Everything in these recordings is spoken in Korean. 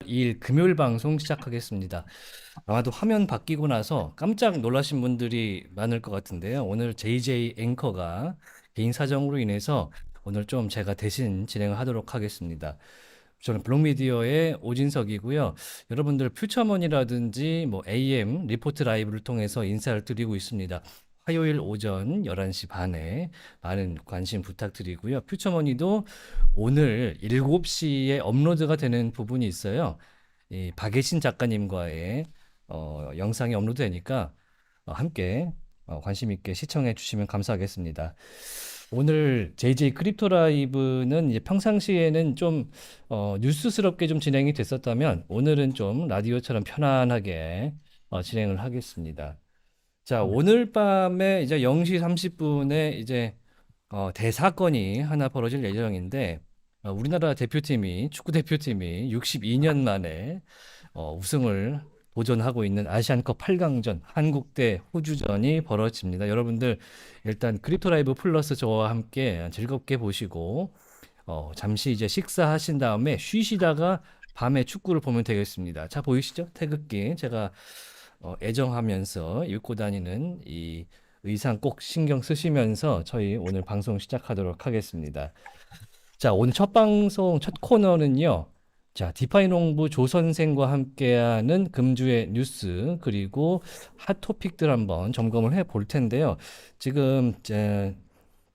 2일 금요일 방송 시작하겠습니다. 아마도 화면 바뀌고 나서 깜짝 놀라신 분들이 많을 것 같은데요. 오늘 JJ 앵커가 개인 사정으로 인해서 오늘 좀 제가 대신 진행을 하도록 하겠습니다. 저는 블록미디어의 오진석이고요. 여러분들 퓨처먼이라든지 뭐 AM 리포트 라이브를 통해서 인사를 드리고 있습니다. 화요일 오전 11시 반에 많은 관심 부탁드리고요. 퓨처머니도 오늘 7시에 업로드가 되는 부분이 있어요. 이 박예신 작가님과의 영상이 업로드되니까 함께 관심 있게 시청해 주시면 감사하겠습니다. 오늘 JJ 크립토 라이브는 이제 평상시에는 좀 뉴스스럽게 좀 진행이 됐었다면 오늘은 좀 라디오처럼 편안하게 진행을 하겠습니다. 자, 오늘 밤에 이제 0시 30분에 이제 대사건이 하나 벌어질 예정인데 우리나라 대표팀이 축구 대표팀이 62년 만에 우승을 도전하고 있는 아시안컵 8강전 한국 대 호주전이 벌어집니다. 여러분들 일단 크립토 라이브 플러스 저와 함께 즐겁게 보시고 잠시 이제 식사하신 다음에 쉬시다가 밤에 축구를 보면 되겠습니다. 자, 보이시죠? 태극기 제가 애정하면서 입고 다니는 이 의상 꼭 신경 쓰시면서 저희 오늘 방송 시작하도록 하겠습니다. 자, 오늘 첫 방송, 첫 코너는요. 자, 디파이 농부 조 선생과 함께하는 금주의 뉴스, 그리고 핫 토픽들 한번 점검을 해 볼 텐데요. 지금,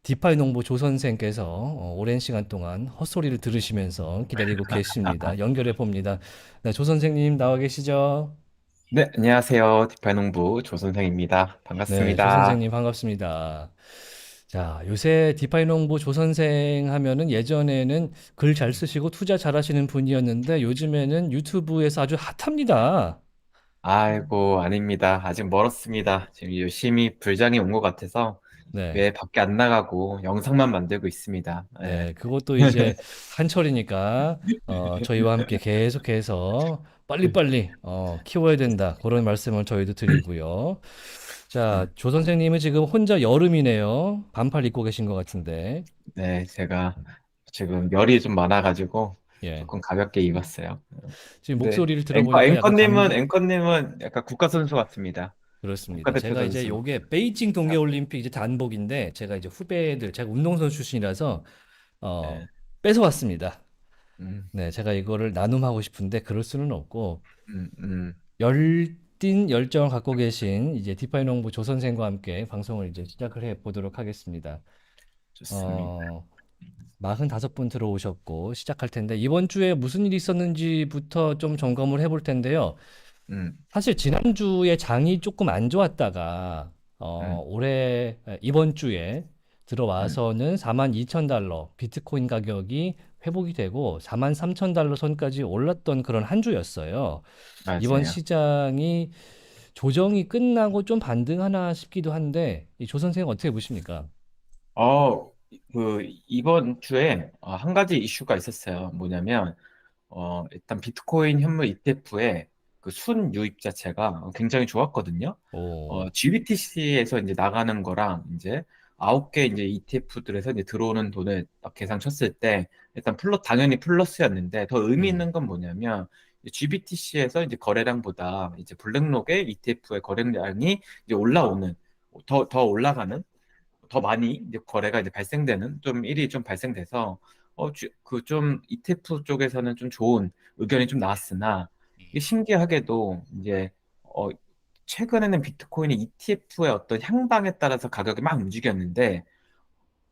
디파이 농부 조 선생께서 오랜 시간 동안 헛소리를 들으시면서 기다리고 계십니다. 연결해 봅니다. 네, 조 선생님 나와 계시죠? 네, 안녕하세요. 디파농부 조선생입니다. 네, 조 반갑습니다. 선생님 반갑습니다. 자, 요새 디파이 농부 조 선생 하면은 예전에는 글 잘 쓰시고 투자 잘하시는 분이었는데 요즘에는 유튜브에서 아주 핫합니다. 아이고, 아닙니다. 아직 멀었습니다. 지금 열심히 불장이 온 것 같아서 네. 왜 밖에 안 나가고 영상만 만들고 있습니다. 네. 네, 그것도 이제 한철이니까 저희와 함께 계속해서 빨리빨리 키워야 된다. 그런 말씀을 저희도 드리고요. 자, 조 선생님은 지금 혼자 여름이네요. 반팔 입고 계신 것 같은데. 네, 제가 지금 열이 좀 많아가지고 예. 조금 가볍게 입었어요. 지금 네, 목소리를 들어보니까 약간 앵커님은 약간 국가선수 같습니다. 그렇습니다. 국가대표 제가 이제 선수. 요게 베이징 동계올림픽 이제 단복인데 제가 이제 후배들, 제가 운동선수 출신이라서 어, 네. 뺏어왔습니다. 음, 네, 제가 이거를 나눔하고 싶은데 그럴 수는 없고 음, 음. 열띤 열정을 갖고 계신 이제 디파이 농부 조 선생과 함께 방송을 이제 시작을 해 보도록 하겠습니다. 좋습니다. 어, 45분 들어오셨고 시작할 텐데 이번 주에 무슨 일이 있었는지부터 좀 점검을 해볼 텐데요. 음, 사실 지난주에 장이 조금 안 좋았다가 음, 이번 주에 음. 들어와서는 42,000달러 비트코인 가격이 회복이 되고 43,000달러 선까지 올랐던 그런 한 주였어요. 이번 맞아요. 시장이 조정이 끝나고 좀 반등하나 싶기도 한데 이 조 선생은 어떻게 보십니까? 어, 이번 주에 한 가지 이슈가 있었어요. 뭐냐면, 일단 비트코인 현물 ETF의 그 순유입 자체가 굉장히 좋았거든요. 오, GBTC에서 이제 나가는 거랑 이제 9개 이제 ETF들에서 이제 들어오는 돈을 딱 계산 쳤을 때 일단 당연히 플러스였는데 더 의미 음, 있는 건 뭐냐면 GBTC에서 이제 거래량보다 이제 블랙록의 ETF의 거래량이 이제 올라오는 더 올라가는 더 많이 이제 거래가 이제 발생되는 좀 일이 좀 발생돼서 그 좀 ETF 쪽에서는 좀 좋은 의견이 좀 나왔으나 이게 신기하게도 이제 어 최근에는 비트코인이 ETF의 어떤 향방에 따라서 가격이 막 움직였는데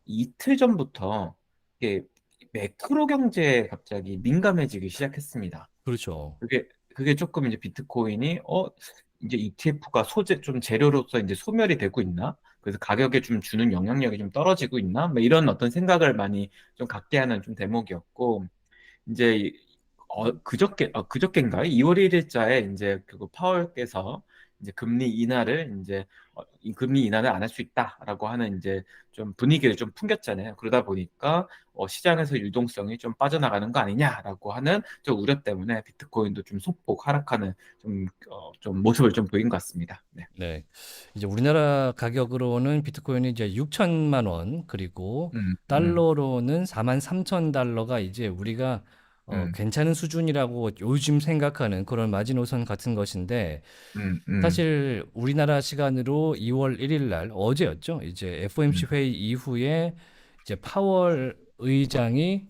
이틀 전부터 이게 매크로 경제에 갑자기 민감해지기 시작했습니다. 그렇죠. 그게 조금 이제 비트코인이 이제 ETF가 소재 좀 재료로서 이제 소멸이 되고 있나? 그래서 가격에 좀 주는 영향력이 좀 떨어지고 있나? 뭐 이런 어떤 생각을 많이 좀 갖게 하는 좀 대목이었고 이제 그저께인가요? 2월 1일자에 이제 그 파월께서 이제 금리 인하를 이제 이 금리 인하를 안 할 수 있다라고 하는 이제 좀 분위기를 좀 풍겼잖아요. 그러다 보니까 시장에서 유동성이 좀 빠져나가는 거 아니냐라고 하는 좀 우려 때문에 비트코인도 좀 소폭 하락하는 좀 모습을 좀 보인 것 같습니다. 네. 네. 이제 우리나라 가격으로는 비트코인이 이제 6천만 원, 그리고 음, 음, 달러로는 43,000달러가 이제 우리가 음, 괜찮은 수준이라고 요즘 생각하는 그런 마지노선 같은 것인데 음, 음, 사실 우리나라 시간으로 2월 1일 날 어제였죠. 이제 FOMC 음, 회의 이후에 이제 파월 의장이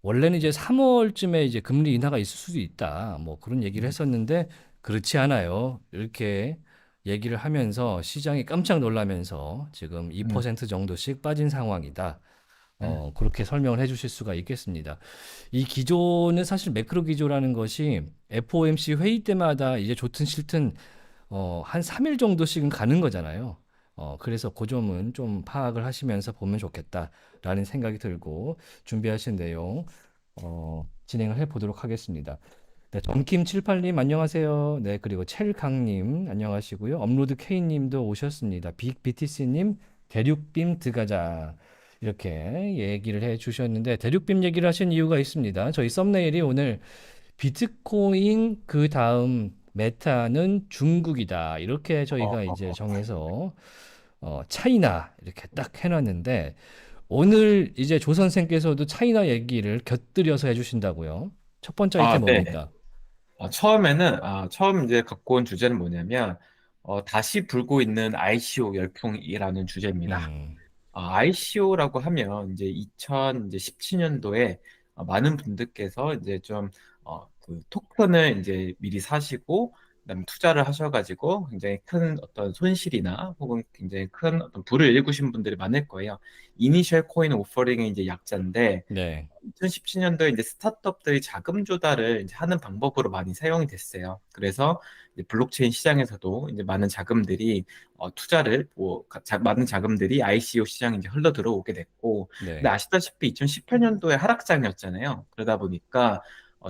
원래는 이제 3월쯤에 이제 금리 인하가 있을 수도 있다. 뭐 그런 얘기를 음, 했었는데 그렇지 않아요. 이렇게 얘기를 하면서 시장이 깜짝 놀라면서 지금 음, 2% 정도씩 빠진 상황이다. 음, 그렇게 설명을 해 주실 수가 있겠습니다. 이 기조는 사실 매크로 기조라는 것이 FOMC 회의 때마다 이제 좋든 싫든 한 3일 정도씩은 가는 거잖아요. 그래서 그 점은 좀 파악을 하시면서 보면 좋겠다라는 생각이 들고 준비하신 내용 진행을 해 보도록 하겠습니다. 네, 정킴78님 안녕하세요. 네, 그리고 첼강님 안녕하시고요. 업로드 K님도 오셨습니다. BTC님 대륙빔 들어가자. 이렇게 얘기를 해 주셨는데 대륙빔 얘기를 하신 이유가 있습니다. 저희 썸네일이 오늘 비트코인 그 다음 메타는 중국이다. 이렇게 어, 저희가 어, 이제 어. 정해서 차이나 이렇게 딱 해놨는데 오늘 이제 조 선생께서도 차이나 얘기를 곁들여서 해주신다고요. 첫 번째 아이템 네. 뭡니까? 처음 이제 갖고 온 주제는 뭐냐면, 다시 불고 있는 ICO 열풍이라는 주제입니다. 음, ICO라고 하면 이제 2017년도에 많은 분들께서 이제 좀 그 토큰을 이제 미리 사시고 그다음에 투자를 하셔가지고 굉장히 큰 어떤 손실이나 혹은 굉장히 큰 어떤 부를 일구신 분들이 많을 거예요. 이니셜 코인 오퍼링의 이제 약자인데 네, 2017년도에 이제 스타트업들이 자금 조달을 이제 하는 방법으로 많이 사용이 됐어요. 그래서 이제 블록체인 시장에서도 이제 많은 자금들이 많은 자금들이 ICO 시장에 이제 흘러 들어오게 됐고, 근데 네, 아시다시피 2018년도에 하락장이었잖아요. 그러다 보니까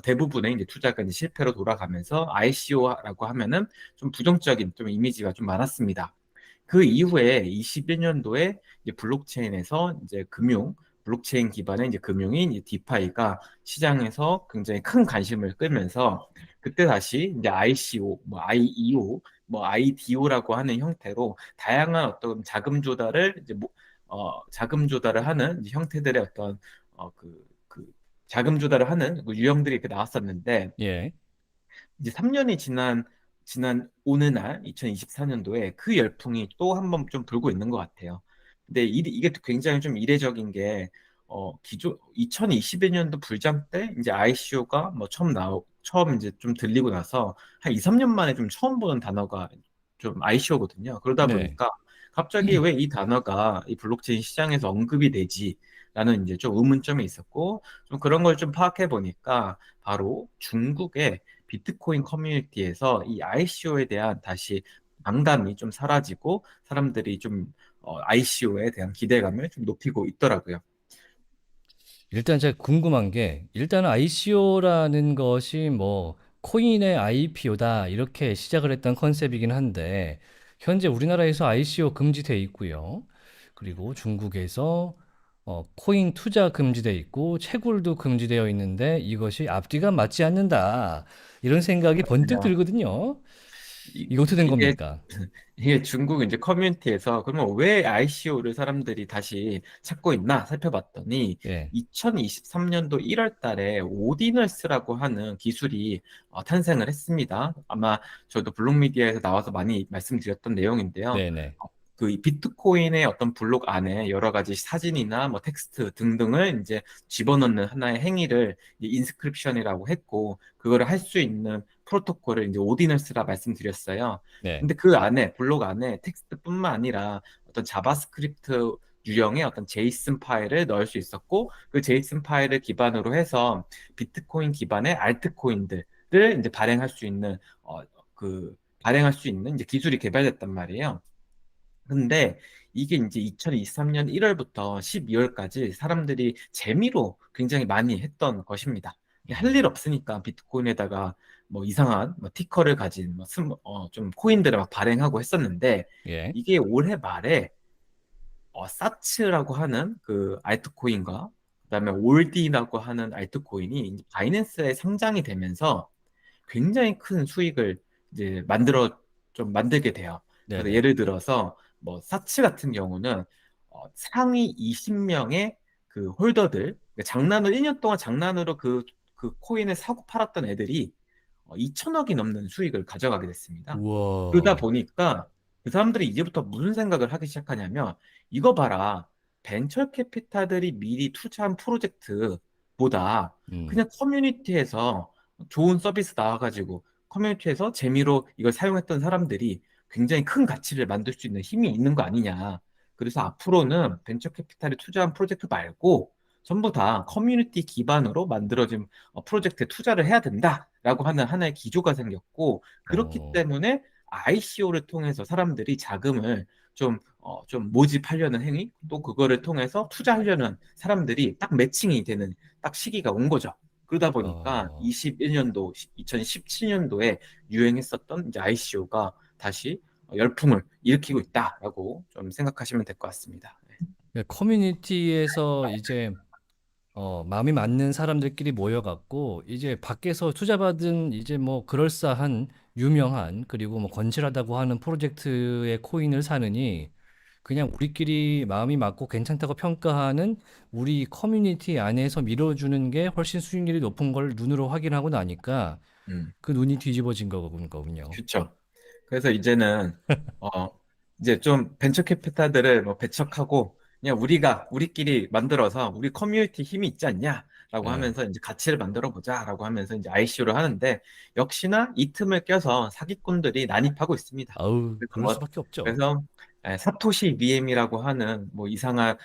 대부분의 이제 투자가 이제 실패로 돌아가면서 ICO라고 하면은 좀 부정적인 좀 이미지가 좀 많았습니다. 그 이후에 21년도에 이제 블록체인에서 이제 블록체인 기반의 이제 금융인 이제 디파이가 시장에서 굉장히 큰 관심을 끌면서 그때 다시 이제 ICO, 뭐 IEO, 뭐 IDO라고 하는 형태로 다양한 어떤 자금 조달을 하는 이제 형태들의 어떤 자금 조달을 하는 그 유형들이 이렇게 나왔었는데 예. 이제 3년이 지난 어느 날 2024년도에 그 열풍이 또 한 번 좀 불고 있는 것 같아요. 근데 이게 굉장히 좀 이례적인 게 기존 2021년도 불장 때 이제 ICO가 뭐 처음 이제 좀 들리고 나서 한 2, 3년 만에 좀 처음 보는 단어가 좀 ICO거든요. 그러다 네. 보니까 갑자기 왜 이 단어가 이 블록체인 시장에서 언급이 되지? 라는 이제 좀 의문점이 있었고 좀 그런 걸 좀 파악해 보니까 바로 중국의 비트코인 커뮤니티에서 이 ICO에 대한 다시 반감이 좀 사라지고 사람들이 좀 ICO에 대한 기대감을 좀 높이고 있더라고요. 일단 제가 궁금한 게 일단 ICO라는 것이 뭐 코인의 IPO다 이렇게 시작을 했던 컨셉이긴 한데 현재 우리나라에서 ICO 금지돼 있고요. 그리고 중국에서 코인 투자 금지돼 있고 채굴도 금지되어 있는데 이것이 앞뒤가 맞지 않는다. 이런 생각이 번뜩 그냥 들거든요. 이, 이거 어떻게 된 이게 겁니까? 이게 중국 이제 커뮤니티에서 그러면 왜 ICO를 사람들이 다시 찾고 있나 살펴봤더니 예. 2023년도 1월 달에 오디너스라고 하는 기술이 탄생을 했습니다. 아마 저도 블록미디어에서 나와서 많이 말씀드렸던 내용인데요. 네네. 그 비트코인의 어떤 블록 안에 여러 가지 사진이나 뭐 텍스트 등등을 이제 집어넣는 하나의 행위를 인스크립션이라고 했고 그거를 할 수 있는 프로토콜을 이제 오디너스라 말씀드렸어요. 네. 근데 그 안에 블록 안에 텍스트뿐만 아니라 어떤 자바스크립트 유형의 어떤 제이슨 파일을 넣을 수 있었고 그 제이슨 파일을 기반으로 해서 비트코인 기반의 알트코인들을 이제 발행할 수 있는 이제 기술이 개발됐단 말이에요. 근데 이게 이제 2023년 1월부터 12월까지 사람들이 재미로 굉장히 많이 했던 것입니다. 할 일 음. 없으니까 비트코인에다가 뭐 이상한 뭐 티커를 가진 좀 코인들을 막 발행하고 했었는데 예. 이게 올해 말에 사츠라고 하는 그 알트코인과 그다음에 올디라고 하는 알트코인이 이제 바이낸스에 상장이 되면서 굉장히 큰 수익을 이제 만들게 돼요. 그래서 네네. 예를 들어서 뭐 사치 같은 경우는 상위 20명의 그 홀더들, 그러니까 장난으로 1년 동안 장난으로 그 그 코인을 사고 팔았던 애들이 2천억이 넘는 수익을 가져가게 됐습니다. 그러다 우와. 보니까 그 사람들이 이제부터 무슨 생각을 하기 시작하냐면, 이거 봐라. 벤처 캐피탈들이 미리 투자한 프로젝트보다 음. 그냥 커뮤니티에서 좋은 서비스 나와가지고 커뮤니티에서 재미로 이걸 사용했던 사람들이 굉장히 큰 가치를 만들 수 있는 힘이 있는 거 아니냐. 그래서 앞으로는 벤처 캐피탈이 투자한 프로젝트 말고 전부 다 커뮤니티 기반으로 만들어진 프로젝트에 투자를 해야 된다라고 하는 하나의 기조가 생겼고, 그렇기 어. 때문에 ICO를 통해서 사람들이 자금을 좀 모집하려는 행위, 또 그거를 통해서 투자하려는 사람들이 딱 매칭이 되는 딱 시기가 온 거죠. 그러다 보니까 어. 21년도, 2017년도에 유행했었던 이제 ICO가 다시 열풍을 일으키고 있다라고 좀 생각하시면 될 것 같습니다. 커뮤니티에서 이제 마음이 맞는 사람들끼리 모여갖고 이제 밖에서 투자받은 이제 뭐 그럴싸한 유명한 그리고 뭐 건실하다고 하는 프로젝트의 코인을 사느니 그냥 우리끼리 마음이 맞고 괜찮다고 평가하는 우리 커뮤니티 안에서 밀어주는 게 훨씬 수익률이 높은 걸 눈으로 확인하고 나니까 음. 그 눈이 뒤집어진 거군요. 그렇죠. 그래서 이제는 어 이제 좀 벤처 캐피탈들을 뭐 배척하고 그냥 우리끼리 만들어서 우리 커뮤니티 힘이 있지 않냐라고 예. 하면서 이제 가치를 만들어 보자라고 하면서 이제 ICO를 하는데, 역시나 이 틈을 껴서 사기꾼들이 난입하고 있습니다. 아우, 그래서 그럴 수밖에 없죠. 그래서 사토시 BM이라고 하는 뭐 이상한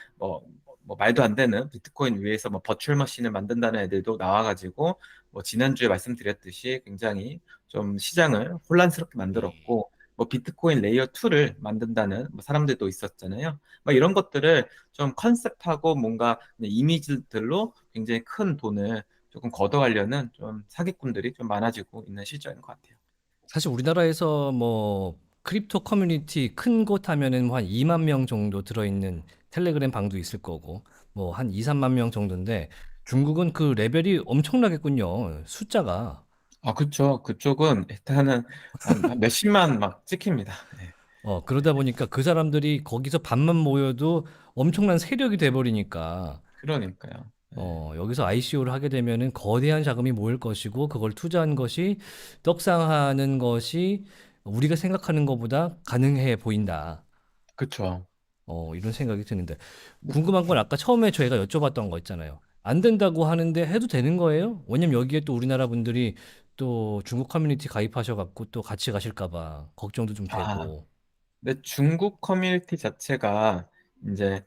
말도 안 되는 비트코인 위에서 뭐 버추얼 머신을 만든다는 애들도 나와가지고, 뭐 지난주에 말씀드렸듯이 굉장히 좀 시장을 혼란스럽게 만들었고, 뭐 비트코인 레이어 2를 만든다는 뭐 사람들도 있었잖아요. 뭐 이런 것들을 좀 컨셉하고 뭔가 이미지들로 굉장히 큰 돈을 조금 걷어가려는 좀 사기꾼들이 좀 많아지고 있는 실정인 것 같아요. 사실 우리나라에서 뭐 크립토 커뮤니티 큰 곳 하면은 뭐 한 2만 명 정도 들어있는 텔레그램 방도 있을 거고 뭐 한 2, 3만 명 정도인데 중국은 그 레벨이 엄청나겠군요. 숫자가. 그쵸. 그쪽은 일단은 한 몇십만 막 찍힙니다. 네. 그러다 보니까 그 사람들이 거기서 반만 모여도 엄청난 세력이 돼버리니까 그러니까요. 네. 여기서 ICO를 하게 되면은 거대한 자금이 모일 것이고 그걸 투자한 것이 떡상하는 것이 우리가 생각하는 것보다 가능해 보인다. 그쵸. 이런 생각이 드는데 궁금한 건 아까 처음에 저희가 여쭤봤던 거 있잖아요. 안 된다고 하는데 해도 되는 거예요? 왜냐면 여기에 또 우리나라 분들이 또 중국 커뮤니티 가입하셔갖고 또 같이 가실까 봐 걱정도 좀 아, 되고. 근데 중국 커뮤니티 자체가 이제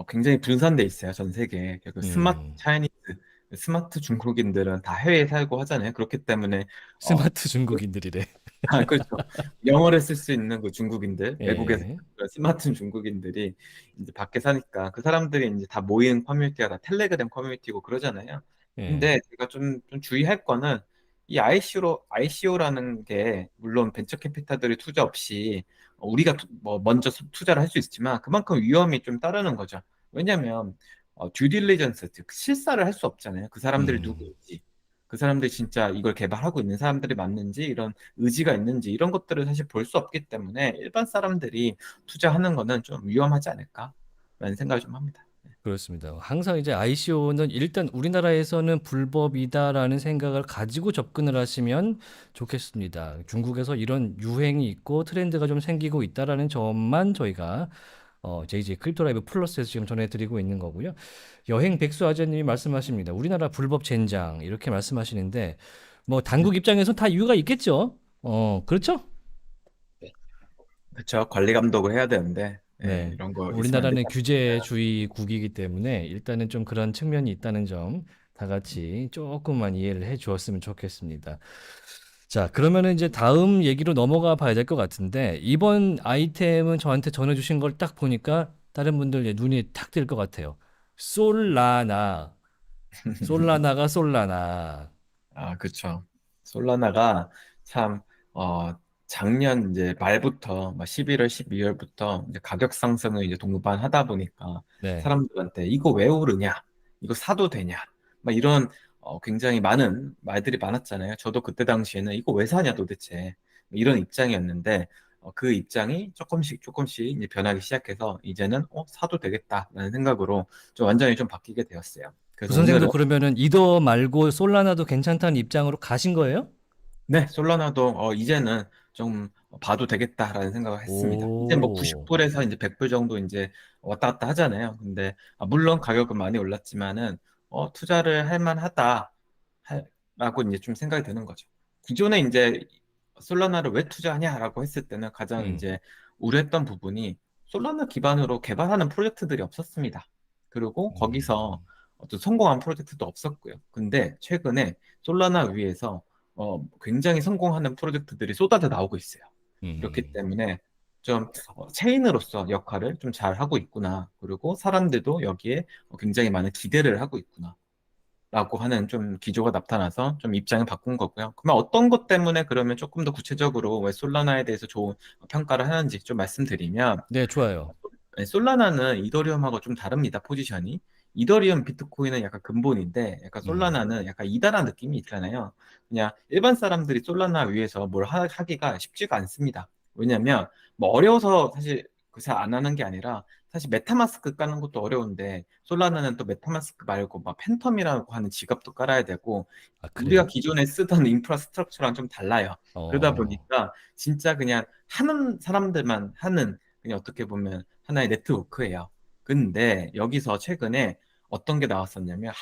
굉장히 분산돼 있어요. 전 세계에. 그 스마트 음, 차이니즈, 스마트 중국인들은 다 해외에 살고 하잖아요. 그렇기 때문에 어, 스마트 중국인들이래. 그렇죠. 영어를 쓸 수 있는 그 중국인들, 외국에서 예, 그 스마트 중국인들이 이제 밖에 사니까 그 사람들이 이제 다 모이는 커뮤니티가 다 텔레그램 커뮤니티고 그러잖아요. 예, 근데 제가 좀 주의할 거는 이 ICO라는 게 물론 벤처 캐피탈들이 투자 없이 우리가 뭐 먼저 투자를 할 수 있지만 그만큼 위험이 좀 따르는 거죠. 왜냐하면 듀 딜리전스, 즉 실사를 할 수 없잖아요. 그 사람들이 음, 누구인지, 그 사람들이 진짜 이걸 개발하고 있는 사람들이 맞는지, 이런 의지가 있는지 이런 것들을 사실 볼 수 없기 때문에 일반 사람들이 투자하는 거는 좀 위험하지 않을까라는 생각을 좀 합니다. 그렇습니다. 항상 이제 ICO는 일단 우리나라에서는 불법이다라는 생각을 가지고 접근을 하시면 좋겠습니다. 중국에서 이런 유행이 있고 트렌드가 좀 생기고 있다라는 점만 저희가 JJ 크립토 라이브 플러스에서 지금 전해드리고 있는 거고요. 여행 백수 아저님이 말씀하십니다. 우리나라 불법 젠장 이렇게 말씀하시는데 뭐 당국 입장에서 다 이유가 있겠죠. 그렇죠? 그렇죠. 관리 감독을 해야 되는데 네. 이런 거 있으면 안 되지 우리나라는 않습니까? 규제주의국이기 때문에 일단은 좀 그런 측면이 있다는 점 다 같이 조금만 이해를 해 주었으면 좋겠습니다. 자, 그러면은 이제 다음 얘기로 넘어가 봐야 될 것 같은데 이번 아이템은 저한테 전해주신 걸 딱 보니까 다른 분들 눈이 탁 뜰 것 같아요. 솔라나, 솔라나가 솔라나. 그렇죠. 솔라나가 참 작년 이제 말부터 막 11월, 12월부터 이제 가격 상승을 이제 동반하다 보니까 네. 사람들한테 이거 왜 오르냐? 이거 사도 되냐? 막 이런 굉장히 많은 말들이 많았잖아요. 저도 그때 당시에는 이거 왜 사냐 도대체 이런 입장이었는데, 그 입장이 조금씩 이제 변하기 시작해서 이제는 사도 되겠다라는 생각으로 좀 완전히 좀 바뀌게 되었어요. 그래서 오늘은 구선생도 그러면은 이더 말고 솔라나도 괜찮다는 입장으로 가신 거예요? 네, 솔라나도 이제는 좀 봐도 되겠다라는 생각을 했습니다. 이제 뭐 오, 90불에서 이제 100불 정도 이제 왔다 갔다 하잖아요. 근데 물론 가격은 많이 올랐지만은 투자를 할 만하다 라고 이제 좀 생각이 드는 거죠. 기존에 이제 솔라나를 왜 투자하냐라고 했을 때는 가장 음, 이제 우려했던 부분이 솔라나 기반으로 개발하는 프로젝트들이 없었습니다. 그리고 거기서 음, 어떤 성공한 프로젝트도 없었고요. 근데 최근에 솔라나 위에서 굉장히 성공하는 프로젝트들이 쏟아져 나오고 있어요. 그렇기 음, 때문에 좀 체인으로서 역할을 좀 잘 하고 있구나. 그리고 사람들도 여기에 굉장히 많은 기대를 하고 있구나. 라고 하는 좀 기조가 나타나서 좀 입장을 바꾼 거고요. 그러면 어떤 것 때문에 그러면 조금 더 구체적으로 왜 솔라나에 대해서 좋은 평가를 하는지 좀 말씀드리면, 네, 좋아요. 네, 솔라나는 이더리움하고 좀 다릅니다, 포지션이. 이더리움, 비트코인은 약간 근본인데, 약간 음, 솔라나는 약간 이단한 느낌이 있잖아요. 그냥 일반 사람들이 솔라나 위에서 뭘 하기가 쉽지가 않습니다. 왜냐면, 뭐 어려워서 사실 그새 안 하는 게 아니라, 사실 메타마스크 까는 것도 어려운데, 솔라나는 또 메타마스크 말고 막 팬텀이라고 하는 지갑도 깔아야 되고, 아, 우리가 그래요? 기존에 쓰던 인프라스트럭처랑 좀 달라요. 그러다 어, 보니까 진짜 그냥 하는 사람들만 하는 그냥 어떻게 보면 하나의 네트워크예요. 근데 여기서 최근에 어떤 게 나왔었냐면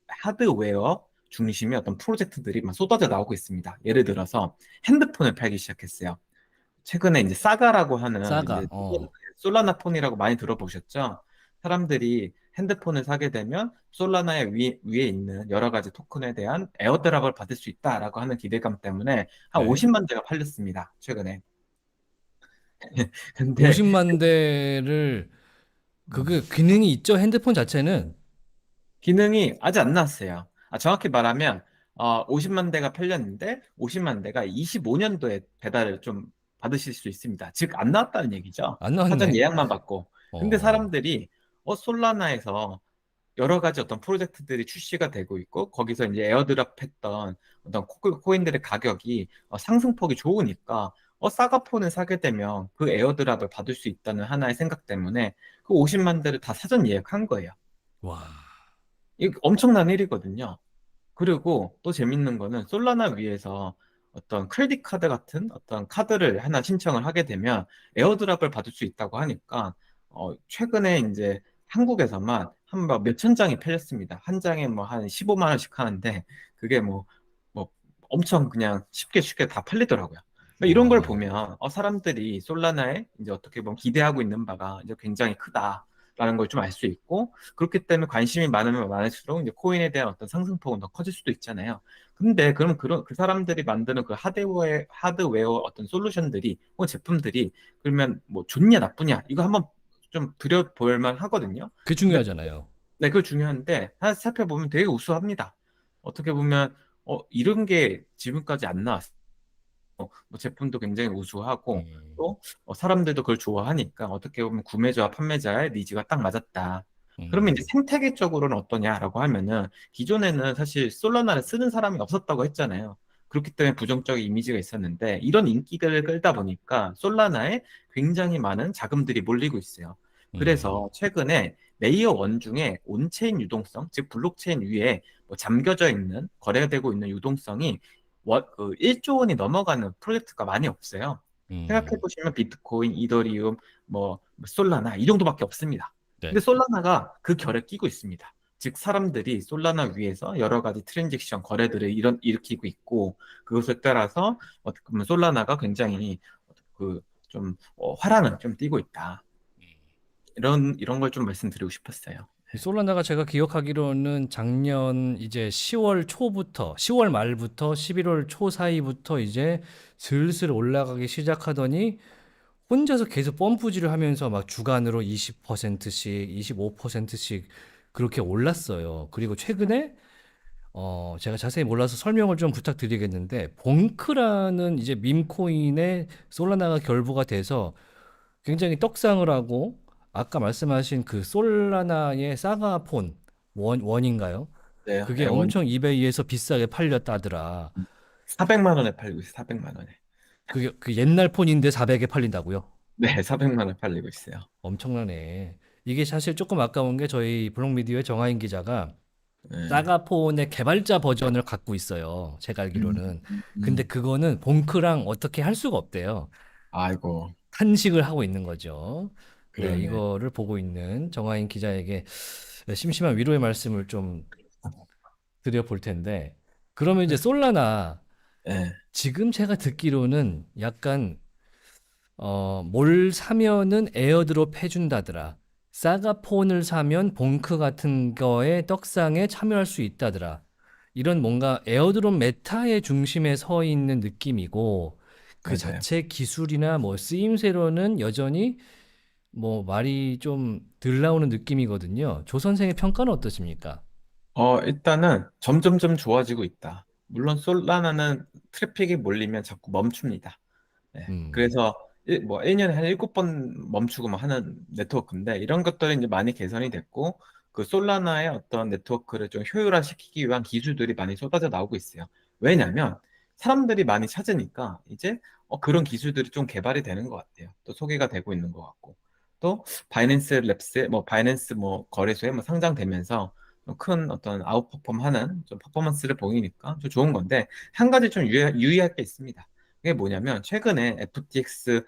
하드웨어 중심의 어떤 프로젝트들이 막 쏟아져 나오고 있습니다. 예를 들어서 핸드폰을 팔기 시작했어요. 최근에 이제 사가라고 하는 이제 싸가, 솔라나 폰이라고 많이 들어보셨죠? 사람들이 핸드폰을 사게 되면 솔라나의 위에 있는 여러 가지 토큰에 대한 에어드랍을 받을 수 있다라고 하는 기대감 때문에 한 네. 50만 대가 팔렸습니다. 최근에. 근데 50만 대를, 음, 그게 기능이 있죠? 핸드폰 자체는? 기능이 아직 안 나왔어요. 정확히 말하면 50만 대가 팔렸는데 50만 대가 25년도에 배달을 좀 받으실 수 있습니다. 즉 안 나왔다는 얘기죠. 안 사전 나왔네? 예약만 받고. 근데 어, 사람들이 솔라나에서 여러 가지 어떤 프로젝트들이 출시가 되고 있고 거기서 이제 에어드랍 했던 어떤 코인들의 가격이 상승폭이 좋으니까 사가폰을 사게 되면 그 에어드랍을 받을 수 있다는 하나의 생각 때문에 그 50만 대를 다 사전 예약한 거예요. 와, 이거 엄청난 일이거든요. 그리고 또 재밌는 거는 솔라나 위에서 어떤 크레딧 카드 같은 어떤 카드를 하나 신청을 하게 되면 에어드랍을 받을 수 있다고 하니까 최근에 이제 한국에서만 한 몇천 장이 팔렸습니다. 한 장에 뭐 한 15만 원씩 하는데 그게 뭐 엄청 그냥 쉽게 쉽게 다 팔리더라고요. 그러니까 이런 걸 와. 보면 사람들이 솔라나에 이제 어떻게 보면 기대하고 있는 바가 이제 굉장히 크다라는 걸 좀 알 수 있고 그렇기 때문에 관심이 많으면 많을수록 이제 코인에 대한 어떤 상승폭은 더 커질 수도 있잖아요. 근데 그럼 그 사람들이 만드는 그 하드웨어 어떤 솔루션들이 혹은 제품들이 그러면 뭐 좋냐 나쁘냐 이거 한번 좀 들여볼 만 하거든요. 그게 근데 중요하잖아요. 네, 그거 중요한데 사실 살펴보면 되게 우수합니다. 어떻게 보면 이런 게 지금까지 안 나왔어. 뭐 제품도 굉장히 우수하고 음, 또 사람들도 그걸 좋아하니까 어떻게 보면 구매자와 판매자의 니즈가 딱 맞았다. 그러면 이제 음, 생태계적으로는 어떠냐라고 하면은 기존에는 사실 솔라나를 쓰는 사람이 없었다고 했잖아요. 그렇기 때문에 부정적인 이미지가 있었는데 이런 인기를 끌다 보니까 솔라나에 굉장히 많은 자금들이 몰리고 있어요. 음, 그래서 최근에 레이어 1 중에 온체인 유동성, 즉 블록체인 위에 뭐 잠겨져 있는 거래되고 있는 유동성이 1조 원이 넘어가는 프로젝트가 많이 없어요. 생각해 음. 보시면 비트코인, 이더리움, 뭐 솔라나 이 정도밖에 없습니다. 근데 네. 솔라나가 그 결에 끼고 있습니다. 즉 사람들이 솔라나 위에서 여러 가지 트랜잭션 거래들을 일으키고 있고 그것에 따라서 어떻게 보면 솔라나가 굉장히 그 좀 화랑을 좀 띠고 있다. 이런 걸 좀 말씀드리고 싶었어요. 이 솔라나가 제가 기억하기로는 작년 이제 10월 초부터, 10월 말부터 11월 초 사이부터 이제 슬슬 올라가기 시작하더니 혼자서 계속 펌프질을 하면서 막 주간으로 20%씩, 25%씩 그렇게 올랐어요. 그리고 최근에 제가 자세히 몰라서 설명을 좀 부탁드리겠는데, 봉크라는 이제 밈코인에 솔라나가 결부가 돼서 굉장히 떡상을 하고, 아까 말씀하신 그 솔라나의 사가폰 원인가요? 네, 그게 애원 엄청 이베이에서 비싸게 팔렸다더라. 400만 원에 팔고 있어요. 400만 원에. 그게 그 옛날 폰인데 400에 팔린다고요? 네, 400만 원에 팔리고 있어요. 엄청나네. 이게 사실 조금 아까운 게 저희 블록미디어의 정하인 기자가 네. 사가폰의 개발자 버전을 갖고 있어요. 제가 음, 알기로는. 근데 음. 그거는 봉크랑 어떻게 할 수가 없대요. 아이고, 탄식을 하고 있는 거죠. 네, 그러네. 이거를 보고 있는 정하인 기자에게 심심한 위로의 말씀을 좀 드려볼 텐데, 그러면 이제 솔라나, 예, 지금 제가 듣기로는 약간, 뭘 사면은 에어드롭 해준다더라. 사가폰을 사면 봉크 같은 거에 떡상에 참여할 수 있다더라. 이런 뭔가 에어드롭 메타의 중심에 서 있는 느낌이고, 그 맞아요. 자체 기술이나 뭐 쓰임새로는 여전히 뭐 말이 좀 덜 나오는 느낌이거든요. 조 선생의 평가는 어떠십니까? 일단은 점점점 좋아지고 있다. 물론 솔라나는 트래픽이 몰리면 자꾸 멈춥니다. 네. 음, 그래서 뭐 1년에 한 7번 멈추고 뭐 하는 네트워크인데 이런 것들이 이제 많이 개선이 됐고 그 솔라나의 어떤 네트워크를 좀 효율화시키기 위한 기술들이 많이 쏟아져 나오고 있어요. 왜냐하면 사람들이 많이 찾으니까 이제 그런 기술들이 좀 개발이 되는 것 같아요. 또 소개가 되고 있는 것 같고 또 바이낸스 랩스 뭐 바이낸스 뭐 거래소에 뭐 상장되면서 큰 어떤 아웃퍼폼하는 좀 퍼포먼스를 보이니까 좀 좋은 건데 한 가지 좀 유의할 게 있습니다. 그게 뭐냐면 최근에 FTX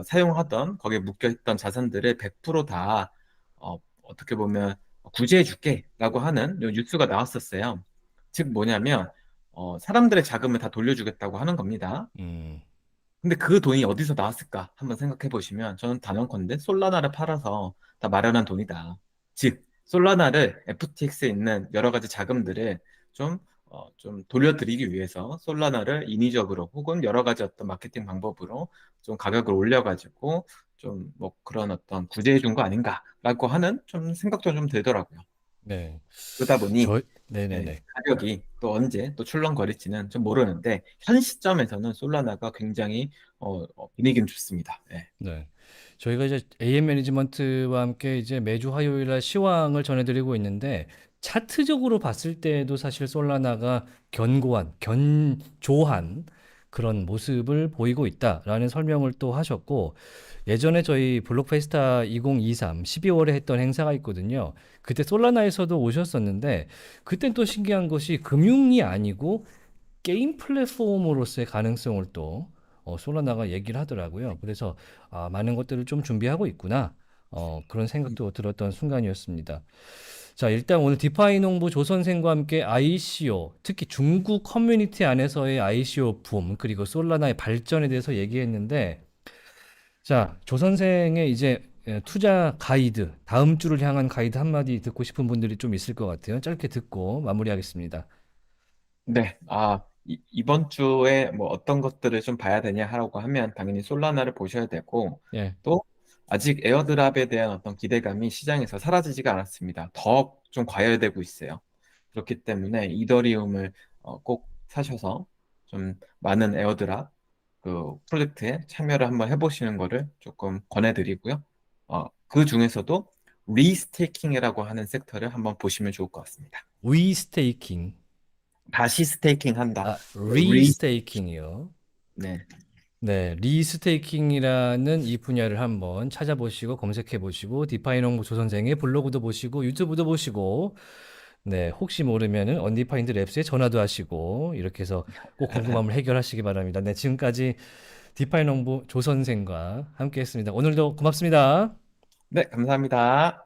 사용하던 거기에 묶여있던 자산들을 100%다 어떻게 보면 구제해 줄게라고 하는 요 뉴스가 나왔었어요. 즉 뭐냐면 사람들의 자금을 다 돌려주겠다고 하는 겁니다. 음, 근데 그 돈이 어디서 나왔을까 한번 생각해 보시면 저는 단언컨대 솔라나를 팔아서 다 마련한 돈이다. 즉 솔라나를 FTX에 있는 여러 가지 자금들을 좀 돌려드리기 위해서 솔라나를 인위적으로 혹은 여러 가지 어떤 마케팅 방법으로 좀 가격을 올려가지고 좀 뭐 그런 어떤 구제해 준 거 아닌가라고 하는 좀 생각도 좀 들더라고요. 네. 그러다 보니 네네네. 가격이 또 언제 또 출렁거릴지는 좀 모르는데 현 시점에서는 솔라나가 굉장히 분위기는 좋습니다. 예. 네. 저희가 이제 AM 매니지먼트와 함께 이제 매주 화요일 날 시황을 전해드리고 있는데, 차트적으로 봤을 때도 사실 솔라나가 견조한 그런 모습을 보이고 있다라는 설명을 또 하셨고, 예전에 저희 블록페스타 2023 12월에 했던 행사가 있거든요. 그때 솔라나에서도 오셨었는데, 그땐 또 신기한 것이 금융이 아니고 게임 플랫폼으로서의 가능성을 또 솔라나가 얘기를 하더라고요. 그래서 많은 것들을 좀 준비하고 있구나. 그런 생각도 들었던 순간이었습니다. 자, 일단 오늘 디파이 농부 조 선생과 함께 ICO, 특히 중국 커뮤니티 안에서의 ICO 붐, 그리고 솔라나의 발전에 대해서 얘기했는데, 자, 조 선생의 이제 투자 가이드, 다음 주를 향한 가이드 한마디 듣고 싶은 분들이 좀 있을 것 같아요. 짧게 듣고 마무리하겠습니다. 네, 이번 주에 뭐 어떤 것들을 좀 봐야 되냐 하라고 하면 당연히 솔라나를 보셔야 되고 예. 또 아직 에어드랍에 대한 어떤 기대감이 시장에서 사라지지가 않았습니다. 더 좀 과열되고 있어요. 그렇기 때문에 이더리움을 꼭 사셔서 좀 많은 에어드랍 그 프로젝트에 참여를 한번 해보시는 거를 조금 권해드리고요. 그 중에서도 리스테이킹이라고 하는 섹터를 한번 보시면 좋을 것 같습니다. 위스테이킹. 다시 스테이킹 한다. 리, 리스테이킹이요. 네. 네, 리스테이킹이라는 이 분야를 한번 찾아보시고 검색해 보시고 디파이농부 조 선생의 블로그도 보시고 유튜브도 보시고 네, 혹시 모르면은 언디파인드 랩스에 전화도 하시고 이렇게 해서 꼭 궁금함을 해결하시기 바랍니다. 네, 지금까지 디파이농부 조 선생과 함께 했습니다. 오늘도 고맙습니다. 네, 감사합니다.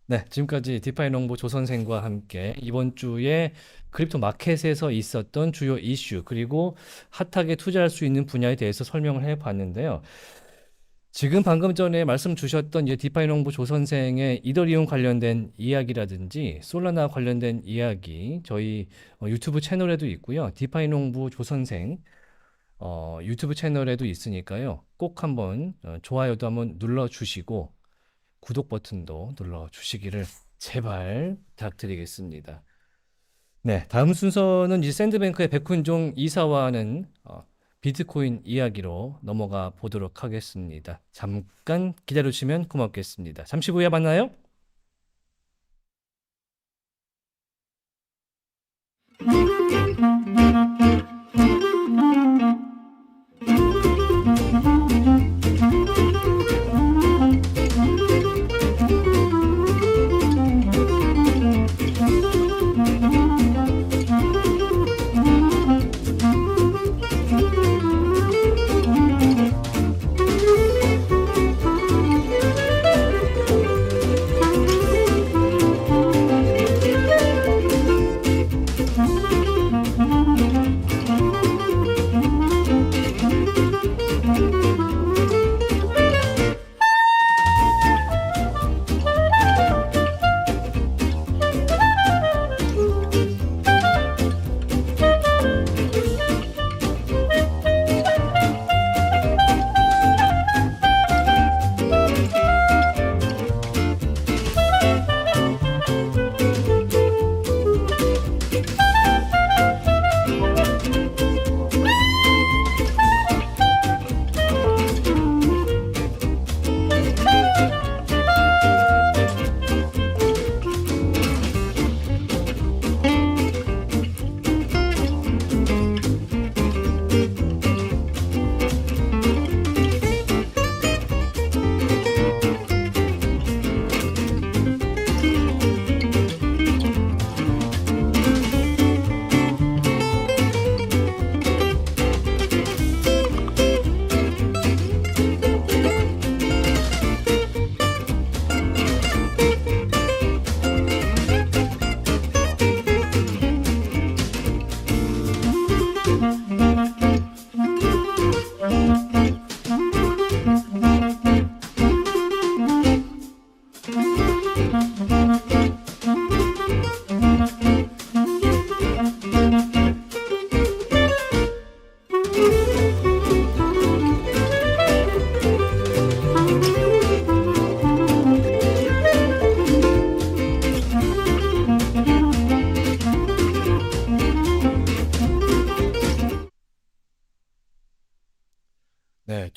네, 지금까지 디파이 농부 조 선생과 함께 이번 주에 크립토 마켓에서 있었던 주요 이슈 그리고 핫하게 투자할 수 있는 분야에 대해서 설명을 해 봤는데요. 지금 방금 전에 말씀 주셨던 디파이 농부 조 선생의 이더리움 관련된 이야기라든지 솔라나 관련된 이야기 저희 유튜브 채널에도 있고요. 디파이 농부 조 선생 유튜브 채널에도 있으니까요. 꼭 한번 좋아요도 한번 눌러 주시고 구독 버튼도 눌러 주시기를 제발 부탁드리겠습니다. 네, 다음 순서는 이 샌드뱅크의 백훈종 이사와 하는 비트코인 이야기로 넘어가 보도록 하겠습니다. 잠깐 기다려주시면 고맙겠습니다. 잠시 후에 만나요.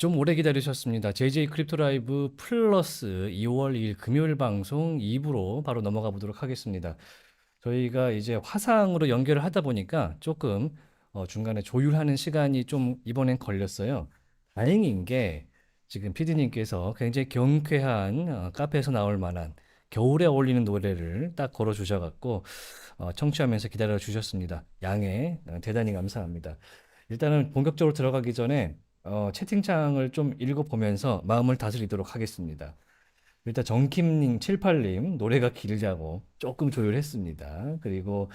좀 오래 기다리셨습니다. JJ 크립토 라이브 플러스 2월 2일 금요일 방송 2부로 바로 넘어가 보도록 하겠습니다. 저희가 이제 화상으로 연결을 하다 보니까 조금 중간에 조율하는 시간이 좀 이번엔 걸렸어요. 다행인 게 지금 피디님께서 굉장히 경쾌한 카페에서 나올 만한 겨울에 어울리는 노래를 딱 걸어 주셔갖고 청취하면서 기다려 주셨습니다. 양해 대단히 감사합니다. 일단은 본격적으로 들어가기 전에 채팅창을 좀 읽어보면서 마음을 다스리도록 하겠습니다. 일단 정킴님 78님 노래가 길다고 조금 조율했습니다. 그리고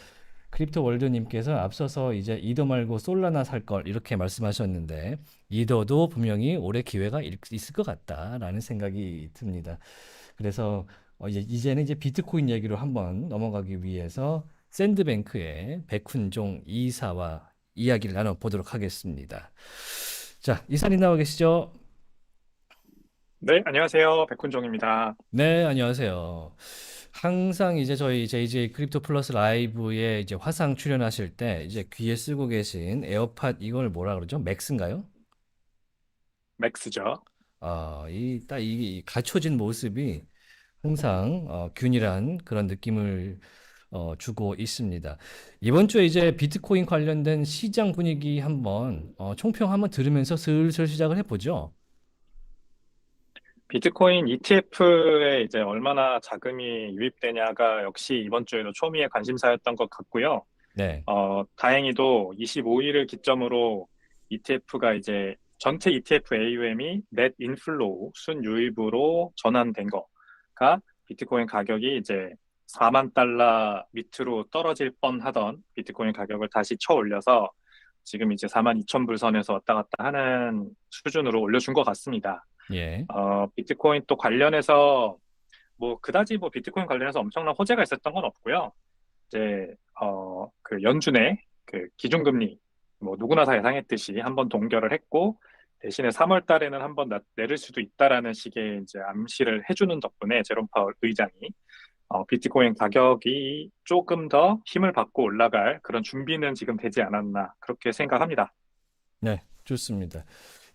크립토 월드님께서 앞서서 이제 이더 말고 솔라나 살 걸 이렇게 말씀하셨는데 이더도 분명히 올해 기회가 있을 것 같다라는 생각이 듭니다. 그래서 이제는 이제 비트코인 얘기로 한번 넘어가기 위해서 샌드뱅크의 백훈종 이사와 이야기를 나눠보도록 하겠습니다. 자, 이사님 나와 계시죠? 네, 안녕하세요. 백훈종입니다. 네, 안녕하세요. 항상 이제 저희 JJ 크립토 플러스 라이브에 이제 화상 출연하실 때 이제 귀에 쓰고 계신 에어팟 이걸 뭐라 그러죠? 맥스인가요? 맥스죠. 이 갖춰진 모습이 항상 균일한 그런 느낌을 주고 있습니다. 이번 주에 이제 비트코인 관련된 시장 분위기 한번 총평 한번 들으면서 슬슬 시작을 해보죠. 비트코인 ETF에 이제 얼마나 자금이 유입되냐가 역시 이번 주에도 초미의 관심사였던 것 같고요. 네, 다행히도 25일을 기점으로 ETF가 이제 전체 ETF AUM이 넷 인플로우 순유입으로 전환된 거가 비트코인 가격이 이제 4만 달러 밑으로 떨어질 뻔하던 비트코인 가격을 다시 쳐 올려서 지금 이제 4만 2천 불 선에서 왔다 갔다 하는 수준으로 올려준 것 같습니다. 예, 비트코인 또 관련해서 뭐 그다지 뭐 비트코인 관련해서 엄청난 호재가 있었던 건 없고요. 이제 그 연준의 그 기준금리 뭐 누구나 다 예상했듯이 한번 동결을 했고 대신에 3월 달에는 한번 내릴 수도 있다라는 식의 이제 암시를 해주는 덕분에 제롬 파월 의장이 비트코인 가격이 조금 더 힘을 받고 올라갈 그런 준비는 지금 되지 않았나 그렇게 생각합니다. 네, 좋습니다.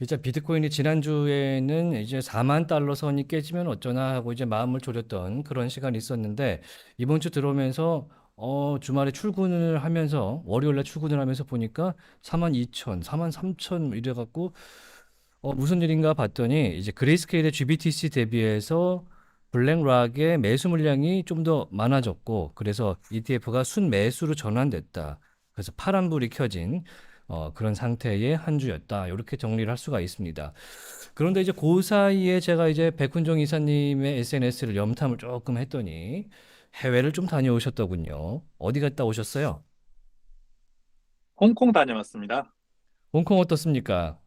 일단 비트코인이 지난주에는 이제 4만 달러 선이 깨지면 어쩌나 하고 이제 마음을 졸였던 그런 시간이 있었는데 이번 주 들어오면서 주말에 출근을 하면서 월요일에 출근을 하면서 보니까 4만 2천, 4만 3천 이래 갖고 무슨 일인가 봤더니 이제 그레이스케일의 GBTC 대비해서 블랙락의 매수 물량이 좀 더 많아졌고 그래서 ETF가 순매수로 전환됐다. 그래서 파란불이 켜진 그런 상태의 한 주였다. 이렇게 정리를 할 수가 있습니다. 그런데 이제 그 사이에 제가 이제 백훈정 이사님의 SNS를 염탐을 조금 했더니 해외를 좀 다녀오셨더군요. 어디 갔다 오셨어요? 홍콩 다녀왔습니다. 홍콩 어떻습니까?